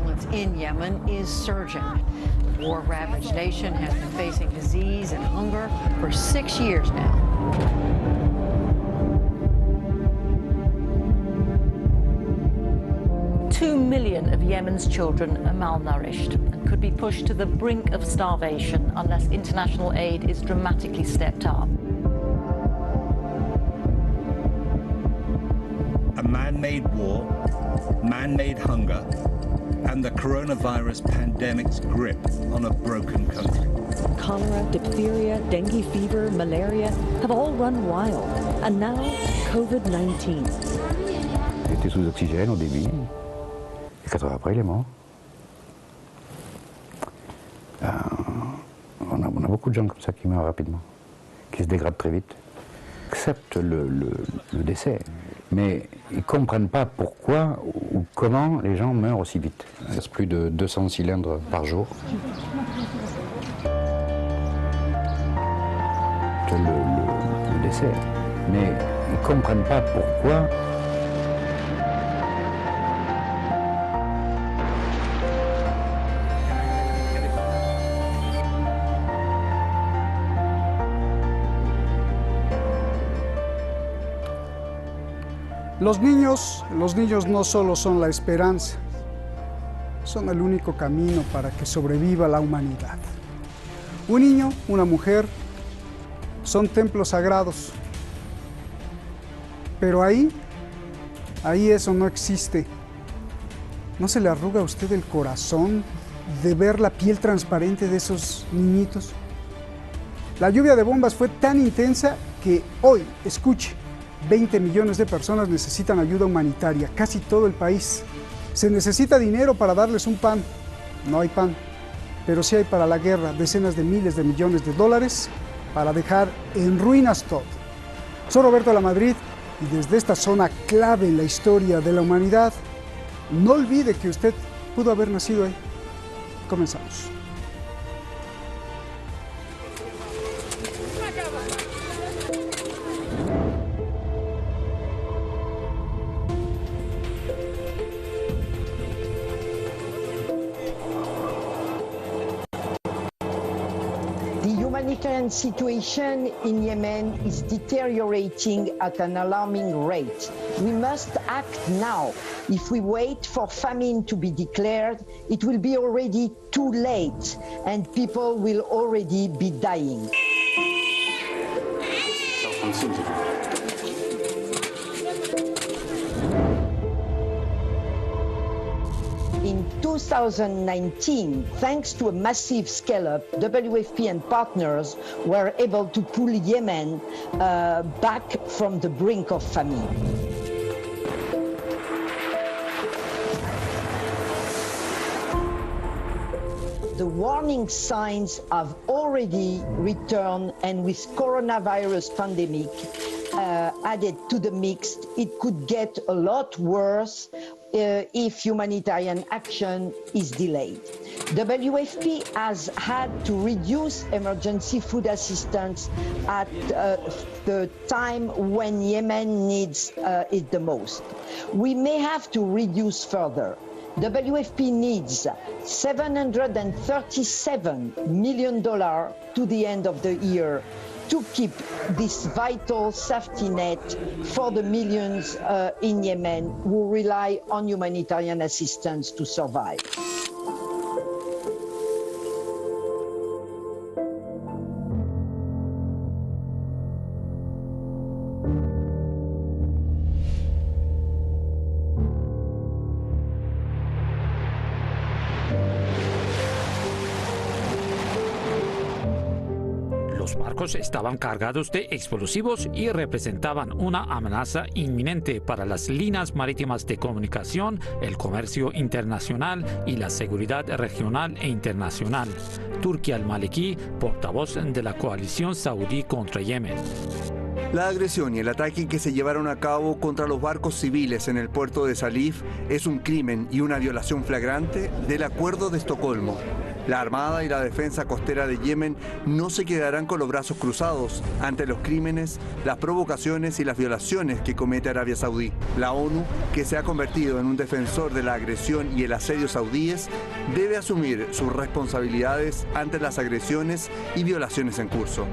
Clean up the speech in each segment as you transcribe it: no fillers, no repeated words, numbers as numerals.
violence in Yemen is surging. The war-ravaged nation has been facing disease and hunger for 6 years now. 2 million of Yemen's children are malnourished and could be pushed to the brink of starvation unless international aid is dramatically stepped up. A man-made war, man-made hunger, and the coronavirus pandemic's grip on a broken country. Cholera, diphtheria, dengue fever, malaria have all run wild, and now COVID-19. Il était sous oxygène au début, et 4 heures après il est mort. On a beaucoup de gens comme ça qui meurent rapidement, qui se dégradent très vite. Acceptent le décès, mais ils ne comprennent pas pourquoi ou comment les gens meurent aussi vite. Il reste plus de 200 cylindres par jour. Le décès, mais ils ne comprennent pas pourquoi. Los niños no solo son la esperanza, son el único camino para que sobreviva la humanidad. Un niño, una mujer, son templos sagrados, pero ahí eso no existe. ¿No se le arruga a usted el corazón de ver la piel transparente de esos niñitos? La lluvia de bombas fue tan intensa que hoy, escuche, 20 millones de personas necesitan ayuda humanitaria, casi todo el país. Se necesita dinero para darles un pan. No hay pan, pero sí hay para la guerra decenas de miles de millones de dólares para dejar en ruinas todo. Soy Roberto Lamadrid y desde esta zona clave en la historia de la humanidad, no olvide que usted pudo haber nacido ahí. Comenzamos. The humanitarian situation in Yemen is deteriorating at an alarming rate. We must act now. If we wait for famine to be declared, it will be already too late and people will already be dying. In 2019, thanks to a massive scale-up, WFP and partners were able to pull Yemen back from the brink of famine. The warning signs have already returned, and with coronavirus pandemic added to the mix, it could get a lot worse if humanitarian action is delayed. WFP has had to reduce emergency food assistance at the time when Yemen needs it the most. We may have to reduce further. WFP needs $737 million to the end of the year to keep this vital safety net for the millions in Yemen who rely on humanitarian assistance to survive. Los barcos estaban cargados de explosivos y representaban una amenaza inminente para las líneas marítimas de comunicación, el comercio internacional y la seguridad regional e internacional. Turki al-Maliki, portavoz de la coalición saudí contra Yemen. La agresión y el ataque que se llevaron a cabo contra los barcos civiles en el puerto de Salif es un crimen y una violación flagrante del Acuerdo de Estocolmo. La Armada y la Defensa Costera de Yemen no se quedarán con los brazos cruzados ante los crímenes, las provocaciones y las violaciones que comete Arabia Saudí. La ONU, que se ha convertido en un defensor de la agresión y el asedio saudíes, debe asumir sus responsabilidades ante las agresiones y violaciones en curso.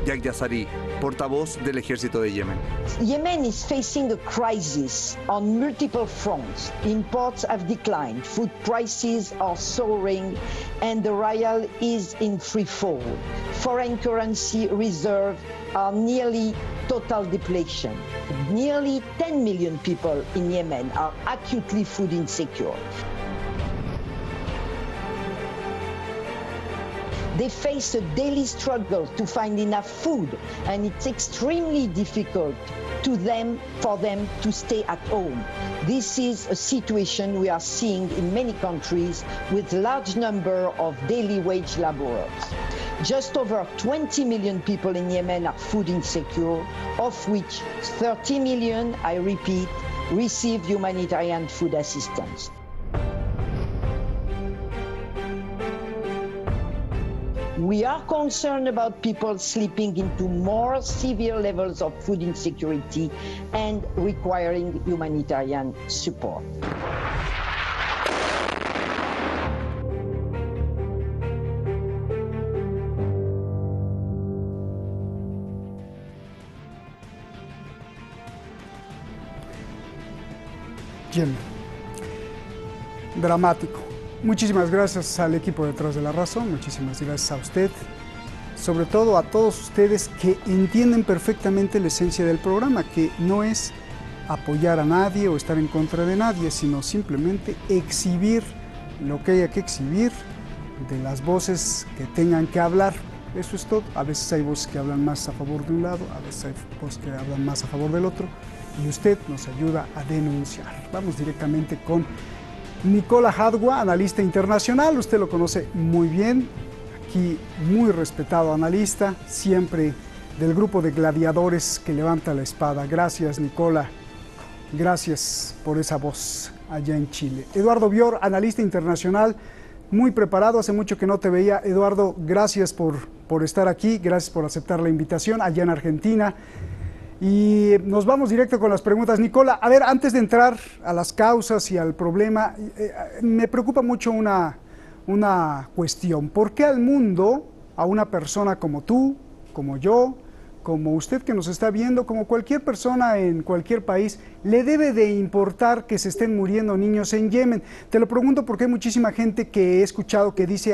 Yahya Saree, portavoz del ejército de Yemen. Yemen is facing a crisis on multiple fronts. Imports have declined, food prices are soaring, and the rial is in free fall. Foreign currency reserves are nearly total depletion. Nearly 10 million people in Yemen are acutely food insecure. They face a daily struggle to find enough food, and it's extremely difficult for them to stay at home. This is a situation we are seeing in many countries with large number of daily wage laborers. Just over 20 million people in Yemen are food insecure, of which 30 million, I repeat, receive humanitarian food assistance. We are concerned about people slipping into more severe levels of food insecurity and requiring humanitarian support. Yemen. Dramático. Muchísimas gracias al equipo detrás de La Razón, muchísimas gracias a usted, sobre todo a todos ustedes que entienden perfectamente la esencia del programa, que no es apoyar a nadie o estar en contra de nadie, sino simplemente exhibir lo que haya que exhibir de las voces que tengan que hablar. Eso es todo. A veces hay voces que hablan más a favor de un lado, a veces hay voces que hablan más a favor del otro, y usted nos ayuda a denunciar. Vamos directamente con Nicola Hadwa, analista internacional. Usted lo conoce muy bien, aquí muy respetado analista, siempre del grupo de gladiadores que levanta la espada. Gracias, Nicola, gracias por esa voz allá en Chile. Eduardo Bior, analista internacional, muy preparado, hace mucho que no te veía. Eduardo, gracias por estar aquí, gracias por aceptar la invitación allá en Argentina. Y nos vamos directo con las preguntas. Nicola, a ver, antes de entrar a las causas y al problema, me preocupa mucho una cuestión. ¿Por qué al mundo, a una persona como tú, como yo, como usted que nos está viendo, como cualquier persona en cualquier país, le debe de importar que se estén muriendo niños en Yemen? Te lo pregunto porque hay muchísima gente que he escuchado que dice,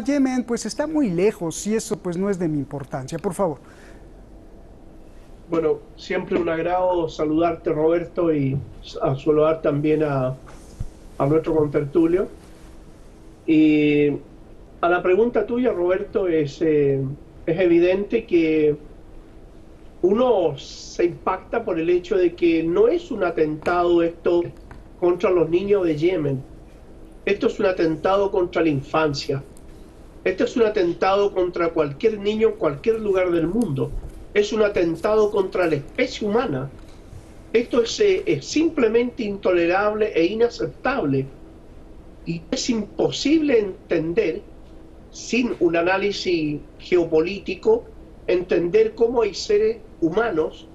Yemen pues está muy lejos y eso pues no es de mi importancia. Por favor. Bueno, siempre un agrado saludarte, Roberto, y a saludar también a nuestro contertulio. Y a la pregunta tuya, Roberto, es evidente que uno se impacta por el hecho de que no es un atentado esto contra los niños de Yemen. Esto es un atentado contra la infancia. Esto es un atentado contra cualquier niño en cualquier lugar del mundo. Es un atentado contra la especie humana. Esto es simplemente intolerable e inaceptable. Y es imposible entender, sin un análisis geopolítico, entender cómo hay seres humanos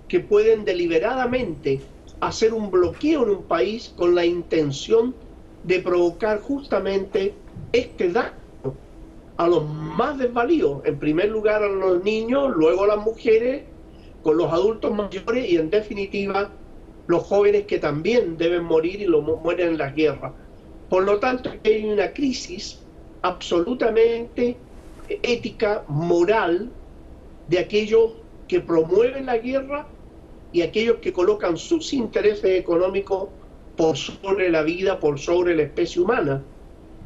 que pueden deliberadamente hacer un bloqueo en un país con la intención de provocar justamente este daño a los más desvalidos, en primer lugar a los niños, luego a las mujeres, con los adultos mayores y en definitiva los jóvenes que también deben morir y mueren en las guerras. Por lo tanto, hay una crisis absolutamente ética, moral, de aquellos que promueven la guerra y aquellos que colocan sus intereses económicos por sobre la vida, por sobre la especie humana.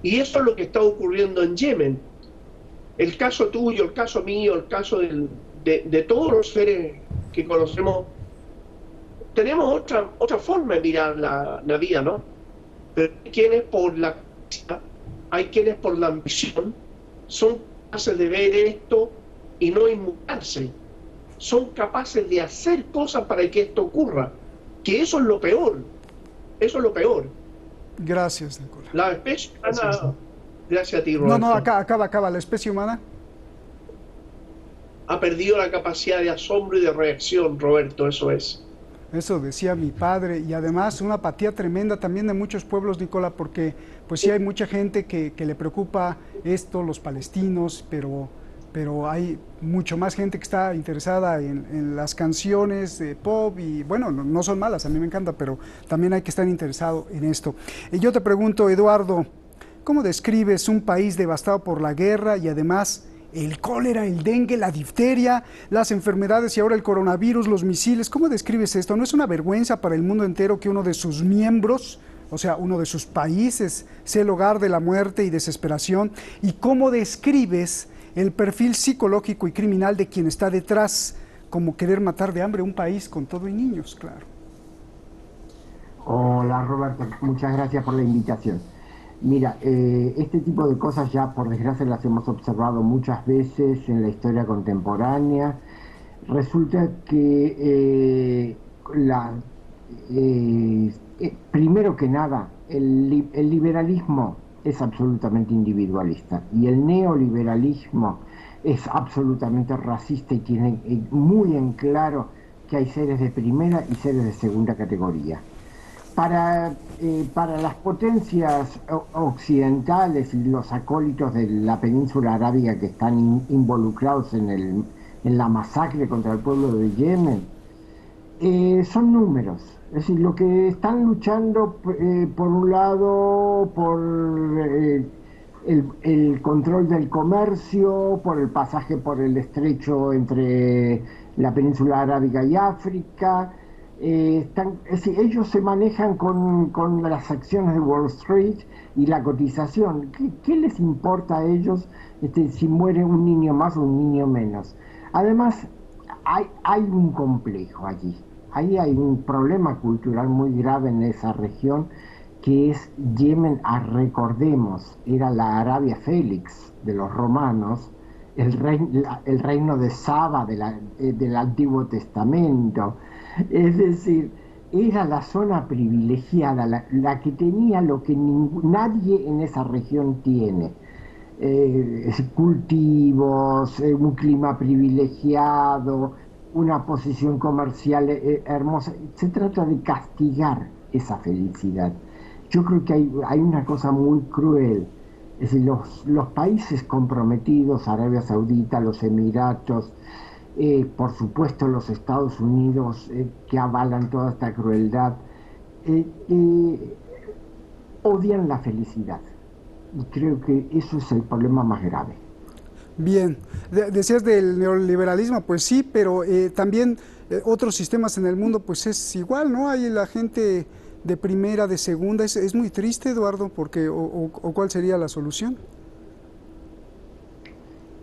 Y eso es lo que está ocurriendo en Yemen. El caso tuyo, el caso mío, el caso de todos los seres que conocemos, tenemos otra forma de mirar la vida, ¿no? Pero hay quienes por la hay quienes por la ambición son capaces de ver esto y no inmutarse. Son capaces de hacer cosas para que esto ocurra. Que eso es lo peor. Eso es lo peor. Gracias, Nicola. La especie humana Gracias a ti, Roberto. No, acaba. La especie humana ha perdido la capacidad de asombro y de reacción, Roberto, eso es. Eso decía mi padre, y además una apatía tremenda también de muchos pueblos, Nicola, porque pues sí hay mucha gente que le preocupa esto, los palestinos, pero hay mucho más gente que está interesada en las canciones de pop, y bueno, no son malas, a mí me encanta, pero también hay que estar interesado en esto. Y yo te pregunto, Eduardo, ¿cómo describes un país devastado por la guerra y además el cólera, el dengue, la difteria, las enfermedades y ahora el coronavirus, los misiles? ¿Cómo describes esto? ¿No es una vergüenza para el mundo entero que uno de sus miembros, o sea, uno de sus países, sea el hogar de la muerte y desesperación? ¿Y cómo describes el perfil psicológico y criminal de quien está detrás, como querer matar de hambre un país con todo y niños, claro? Hola, Roberto, muchas gracias por la invitación. Mira, este tipo de cosas ya por desgracia las hemos observado muchas veces en la historia contemporánea. Resulta que primero que nada, el liberalismo es absolutamente individualista y el neoliberalismo es absolutamente racista y tiene muy en claro que hay seres de primera y seres de segunda categoría. Para las potencias occidentales y los acólitos de la península arábiga que están involucrados en la masacre contra el pueblo de Yemen, son números. Es decir, lo que están luchando, por un lado, por el control del comercio, por el pasaje por el estrecho entre la península arábiga y África. Es decir, ellos se manejan con las acciones de Wall Street y la cotización. ¿Qué les importa a ellos si muere un niño más o un niño menos? Además, hay un complejo allí. Ahí hay un problema cultural muy grave en esa región, que es Yemen. Recordemos, era la Arabia Félix de los romanos, el reino de Saba del Antiguo Testamento. Es decir, era la zona privilegiada, la que tenía lo que nadie en esa región tiene. Cultivos, un clima privilegiado, una posición comercial hermosa. Se trata de castigar esa felicidad. Yo creo que hay una cosa muy cruel. Es decir, los países comprometidos, Arabia Saudita, los Emiratos, por supuesto los Estados Unidos, que avalan toda esta crueldad, odian la felicidad. Y creo que eso es el problema más grave. Bien, decías del neoliberalismo, pues sí, pero también otros sistemas en el mundo pues es igual, ¿no? Hay la gente de primera, de segunda. Es muy triste, Eduardo, porque o ¿cuál sería la solución?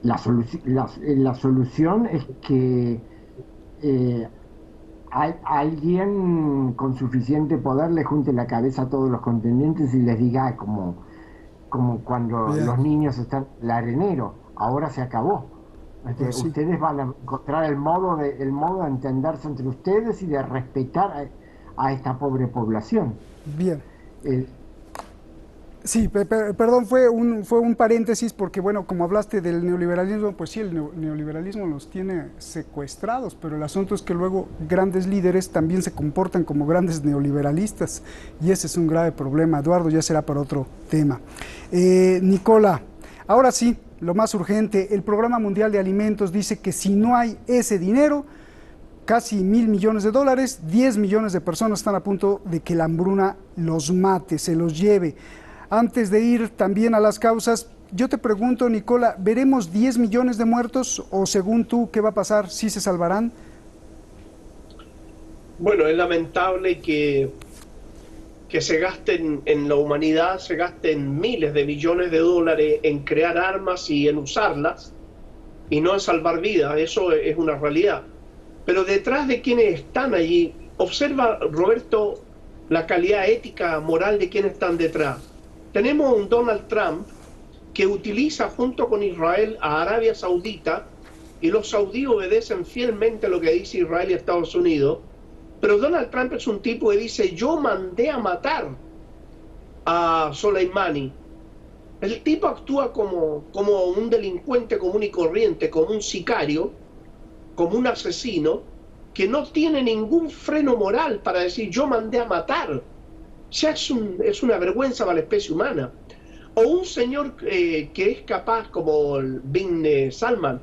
La solución es que alguien con suficiente poder le junte la cabeza a todos los contendientes y les diga, como cuando los niños están en el arenero, ahora se acabó. Pues sí. Ustedes van a encontrar el modo de entenderse entre ustedes y de respetar a esta pobre población. Bien. Sí, perdón, fue un paréntesis porque, bueno, como hablaste del neoliberalismo, pues sí, el neoliberalismo los tiene secuestrados, pero el asunto es que luego grandes líderes también se comportan como grandes neoliberalistas y ese es un grave problema. Eduardo, ya será para otro tema. Nicola, ahora sí, lo más urgente, el Programa Mundial de Alimentos dice que si no hay ese dinero, casi $1,000 millones, 10 millones de personas están a punto de que la hambruna los mate, se los lleve. Antes de ir también a las causas, yo te pregunto, Nicola, ¿veremos 10 millones de muertos o según tú, qué va a pasar? ¿Sí se salvarán? Bueno, es lamentable que se gasten en la humanidad, se gasten miles de millones de dólares en crear armas y en usarlas y no en salvar vidas. Eso es una realidad. Pero detrás de quienes están allí, observa, Roberto, la calidad ética, moral de quienes están detrás. Tenemos un Donald Trump que utiliza junto con Israel a Arabia Saudita y los saudíes obedecen fielmente lo que dice Israel y Estados Unidos, pero Donald Trump es un tipo que dice: yo mandé a matar a Soleimani El tipo actúa como un delincuente común y corriente, como un sicario, como un asesino, que no tiene ningún freno moral para decir yo mandé a matar. Ya es una vergüenza para la especie humana. O un señor que es capaz, como el Bin Salman,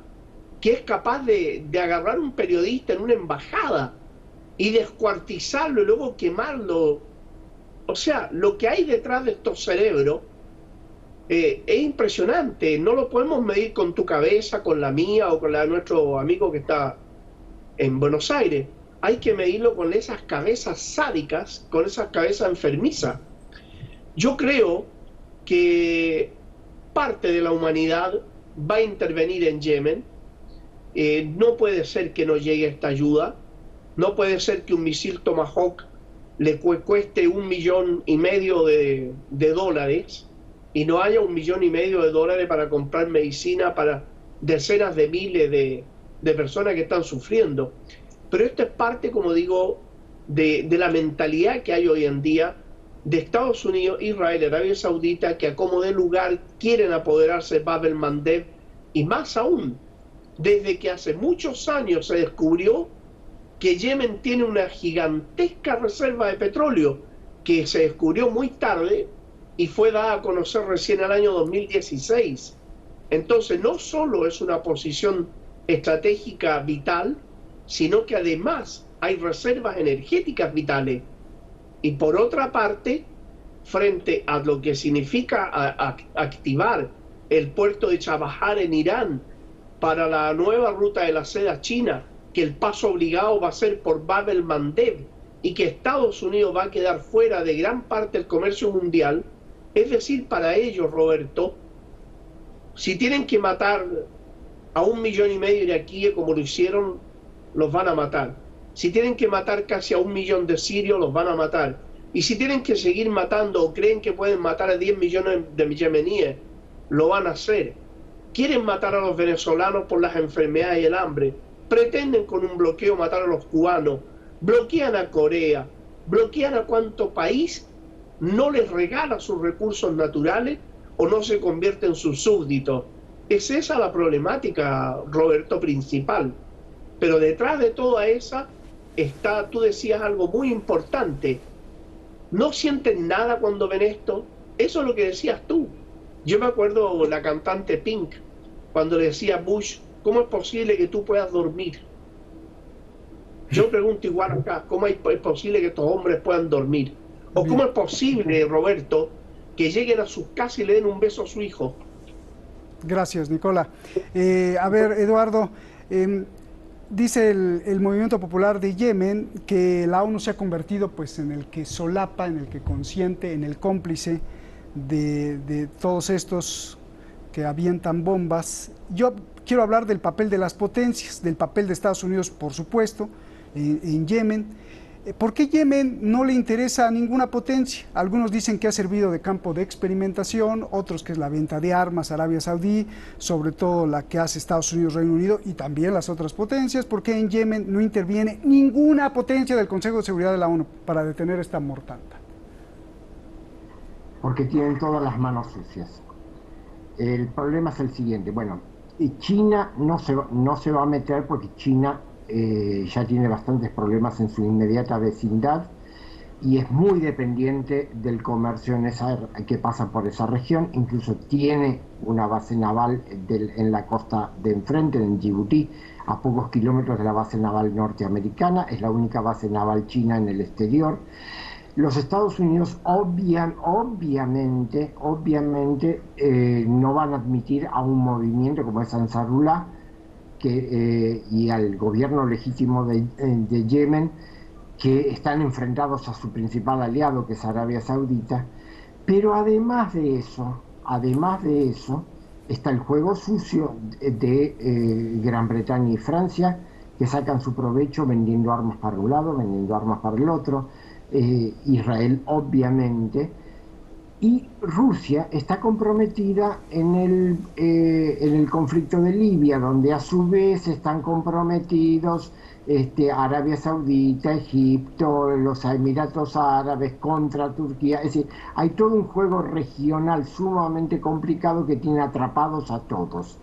que es capaz de agarrar a un periodista en una embajada y descuartizarlo y luego quemarlo. O sea, lo que hay detrás de estos cerebros es impresionante. No lo podemos medir con tu cabeza, con la mía o con la de nuestro amigo que está en Buenos Aires. Hay que medirlo con esas cabezas sádicas, con esas cabezas enfermizas. Yo creo que parte de la humanidad va a intervenir en Yemen. No puede ser que no llegue esta ayuda. No puede ser que un misil Tomahawk le cueste $1,5 millones de dólares y no haya $1,5 millones de dólares para comprar medicina para decenas de miles de personas que están sufriendo. Pero esto es parte, como digo, de la mentalidad que hay hoy en día de Estados Unidos, Israel, Arabia Saudita, que a como de lugar quieren apoderarse de Bab el-Mandeb, y más aún, desde que hace muchos años se descubrió que Yemen tiene una gigantesca reserva de petróleo que se descubrió muy tarde y fue dada a conocer recién el año 2016. Entonces no solo es una posición estratégica vital, sino que además hay reservas energéticas vitales. Y por otra parte, frente a lo que significa activar el puerto de Chabahar en Irán para la nueva ruta de la seda china, que el paso obligado va a ser por Bab el-Mandeb y que Estados Unidos va a quedar fuera de gran parte del comercio mundial, es decir, para ellos, Roberto, si tienen que matar a 1,5 millones de aquí, como lo hicieron, los van a matar. Si tienen que matar casi a 1 millón de sirios, los van a matar. Y si tienen que seguir matando o creen que pueden matar a 10 millones de yemeníes, lo van a hacer. Quieren matar a los venezolanos por las enfermedades y el hambre. Pretenden con un bloqueo matar a los cubanos. Bloquean a Corea. Bloquean a cuánto país no les regala sus recursos naturales o no se convierte en sus súbditos. Es esa la problemática, Roberto, principal. Pero detrás de toda esa está, tú decías algo muy importante. ¿No sienten nada cuando ven esto? Eso es lo que decías tú. Yo me acuerdo la cantante Pink, cuando le decía a Bush, ¿cómo es posible que tú puedas dormir? Yo pregunto igual acá, ¿cómo es posible que estos hombres puedan dormir? ¿O cómo es posible, Roberto, que lleguen a sus casas y le den un beso a su hijo? Gracias, Nicola. A ver, Eduardo, dice el Movimiento Popular de Yemen que la ONU se ha convertido pues en el que solapa, en el que consiente, en el cómplice de todos estos que avientan bombas. Yo quiero hablar del papel de las potencias, del papel de Estados Unidos, por supuesto, en Yemen. ¿Por qué Yemen no le interesa a ninguna potencia? Algunos dicen que ha servido de campo de experimentación, otros que es la venta de armas a Arabia Saudí, sobre todo la que hace Estados Unidos, Reino Unido y también las otras potencias. ¿Por qué en Yemen no interviene ninguna potencia del Consejo de Seguridad de la ONU para detener esta mortandad? Porque tienen todas las manos sucias. El problema es el siguiente, bueno, China no se va a meter porque China ya tiene bastantes problemas en su inmediata vecindad y es muy dependiente del comercio que pasa por esa región. Incluso tiene una base naval en la costa de enfrente, en Djibouti, a pocos kilómetros de la base naval norteamericana. Es la única base naval china en el exterior. Los Estados Unidos obviamente no van a admitir a un movimiento como es Ansarullah y al gobierno legítimo de Yemen, que están enfrentados a su principal aliado, que es Arabia Saudita. Pero además de eso está el juego sucio de Gran Bretaña y Francia, que sacan su provecho vendiendo armas para un lado, vendiendo armas para el otro. Israel, obviamente, Y Rusia está comprometida en el conflicto de Libia, donde a su vez están comprometidos Arabia Saudita, Egipto, los Emiratos Árabes contra Turquía. Es decir, hay todo un juego regional sumamente complicado que tiene atrapados a todos.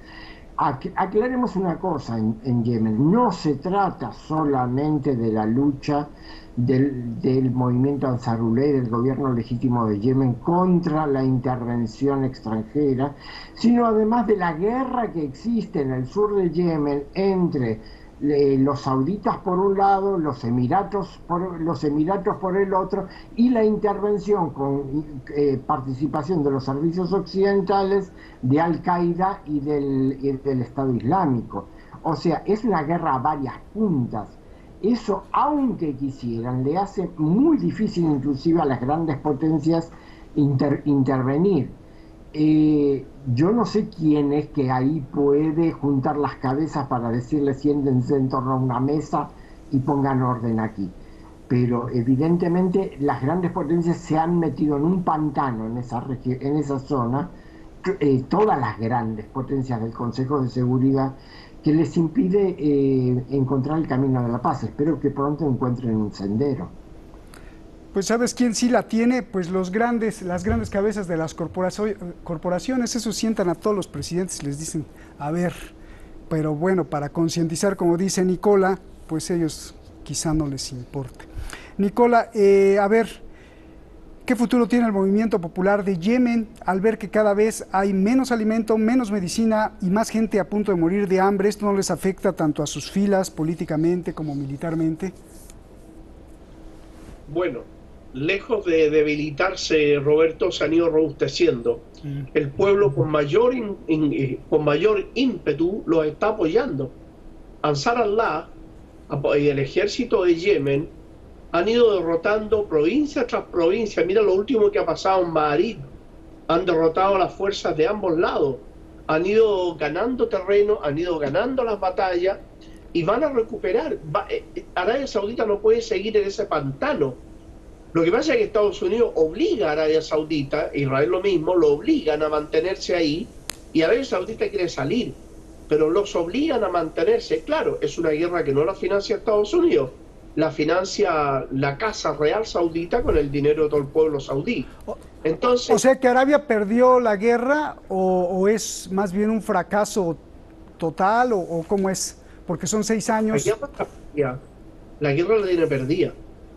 Aclaremos una cosa en Yemen, no se trata solamente de la lucha del movimiento Ansarullah y del gobierno legítimo de Yemen contra la intervención extranjera, sino además de la guerra que existe en el sur de Yemen entre los sauditas por un lado, los emiratos por el otro, y la intervención con participación de los servicios occidentales, de Al-Qaeda y del Estado Islámico. O sea, es una guerra a varias puntas. Eso, aunque quisieran, le hace muy difícil inclusive a las grandes potencias intervenir. Yo no sé quién es que ahí puede juntar las cabezas para decirle siéntense en torno a una mesa y pongan orden aquí. Pero evidentemente las grandes potencias se han metido en un pantano en esa zona, todas las grandes potencias del Consejo de Seguridad, que les impide encontrar el camino de la paz. Espero que pronto encuentren un sendero. Pues ¿sabes quién sí la tiene? Pues las grandes cabezas de las corporaciones. Eso sientan a todos los presidentes y les dicen, a ver, pero bueno, para concientizar, como dice Nicola, pues ellos quizá no les importe. Nicola, a ver, ¿qué futuro tiene el movimiento popular de Yemen al ver que cada vez hay menos alimento, menos medicina y más gente a punto de morir de hambre? ¿Esto no les afecta tanto a sus filas políticamente como militarmente? Bueno, lejos de debilitarse, Roberto, se han ido robusteciendo. El pueblo con mayor ímpetu los está apoyando. Ansar Allah y el ejército de Yemen han ido derrotando provincia tras provincia. Mira lo último que ha pasado en Ma'arib. Han derrotado a las fuerzas de ambos lados. Han ido ganando terreno, han ido ganando las batallas y van a recuperar. Arabia Saudita no puede seguir en ese pantano. Lo que pasa es que Estados Unidos obliga a Arabia Saudita, Israel lo mismo, lo obligan a mantenerse ahí, y Arabia Saudita quiere salir, pero los obligan a mantenerse. Claro, es una guerra que no la financia Estados Unidos, la financia la Casa Real Saudita con el dinero de todo el pueblo saudí. Entonces, o sea que Arabia perdió la guerra o es más bien un fracaso total o cómo es, porque son 6 años. La guerra la tiene perdida.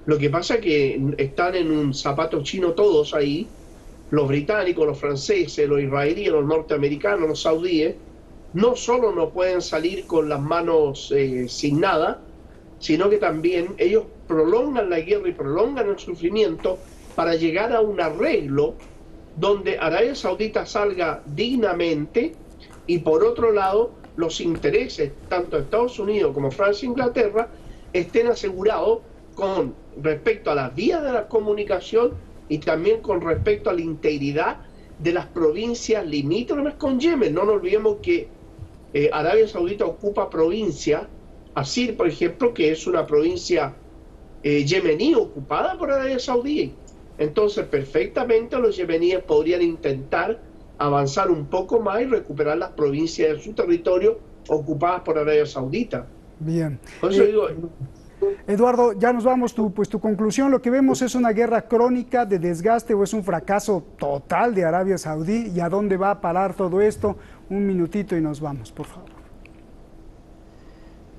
Lo que pasa es que están en un zapato chino todos ahí, los británicos, los franceses, los israelíes, los norteamericanos, los saudíes. No solo no pueden salir con las manos sin nada, sino que también ellos prolongan la guerra y prolongan el sufrimiento para llegar a un arreglo donde Arabia Saudita salga dignamente y por otro lado los intereses tanto de Estados Unidos como Francia e Inglaterra estén asegurados con respecto a las vías de la comunicación y también con respecto a la integridad de las provincias limítrofes con Yemen. No nos olvidemos que Arabia Saudita ocupa provincias, Asir, por ejemplo, que es una provincia yemení ocupada por Arabia Saudí. Entonces, perfectamente los yemeníes podrían intentar avanzar un poco más y recuperar las provincias de su territorio ocupadas por Arabia Saudita. Bien. Por eso digo, Eduardo, ya nos vamos, tu conclusión, lo que vemos es una guerra crónica de desgaste o es un fracaso total de Arabia Saudí, ¿y a dónde va a parar todo esto? Un minutito y nos vamos, por favor.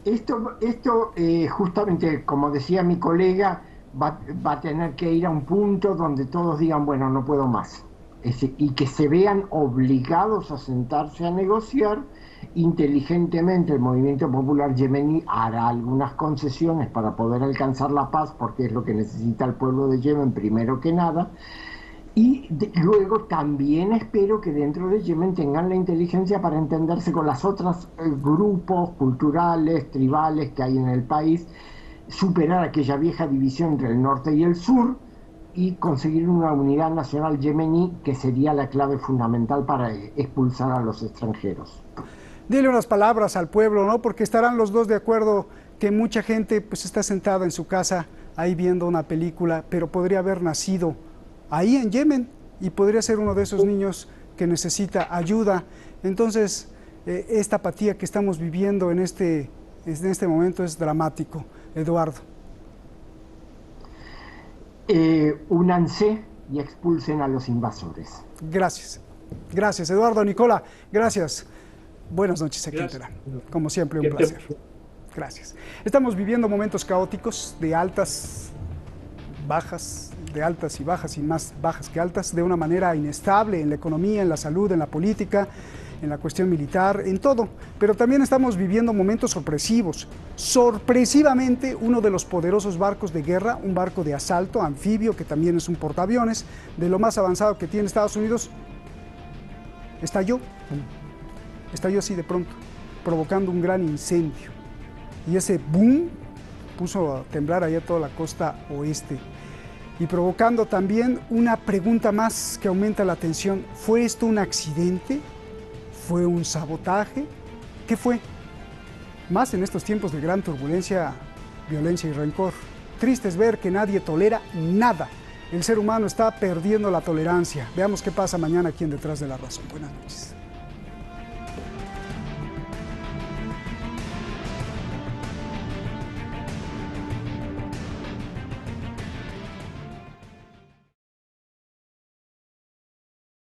Esto justamente, como decía mi colega, va a tener que ir a un punto donde todos digan, bueno, no puedo más, y que se vean obligados a sentarse a negociar. Inteligentemente el movimiento popular yemení hará algunas concesiones para poder alcanzar la paz, porque es lo que necesita el pueblo de Yemen primero que nada, y luego también espero que dentro de Yemen tengan la inteligencia para entenderse con los otros grupos culturales, tribales que hay en el país, superar aquella vieja división entre el norte y el sur y conseguir una unidad nacional yemení, que sería la clave fundamental para expulsar a los extranjeros. Dile unas palabras al pueblo, ¿no? Porque estarán los dos de acuerdo que mucha gente pues está sentada en su casa ahí viendo una película, pero podría haber nacido ahí en Yemen, y podría ser uno de esos niños que necesita ayuda. Entonces, esta apatía que estamos viviendo en este momento es dramático. Eduardo. Únanse y expulsen a los invasores. Gracias. Gracias, Eduardo. Nicola, gracias. Buenas noches aquí en Teherán. Como siempre, un placer. Gracias. Estamos viviendo momentos caóticos de altas, bajas, de altas y bajas y más bajas que altas, de una manera inestable en la economía, en la salud, en la política, en la cuestión militar, en todo. Pero también estamos viviendo momentos sorpresivos. Sorpresivamente, uno de los poderosos barcos de guerra, un barco de asalto anfibio, que también es un portaaviones, de lo más avanzado que tiene Estados Unidos, estalló así de pronto, provocando un gran incendio. Y ese boom puso a temblar allá toda la costa oeste y provocando también una pregunta más que aumenta la tensión. ¿Fue esto un accidente? ¿Fue un sabotaje? ¿Qué fue? Más en estos tiempos de gran turbulencia, violencia y rencor. Triste es ver que nadie tolera nada. El ser humano está perdiendo la tolerancia. Veamos qué pasa mañana aquí en Detrás de la Razón. Buenas noches.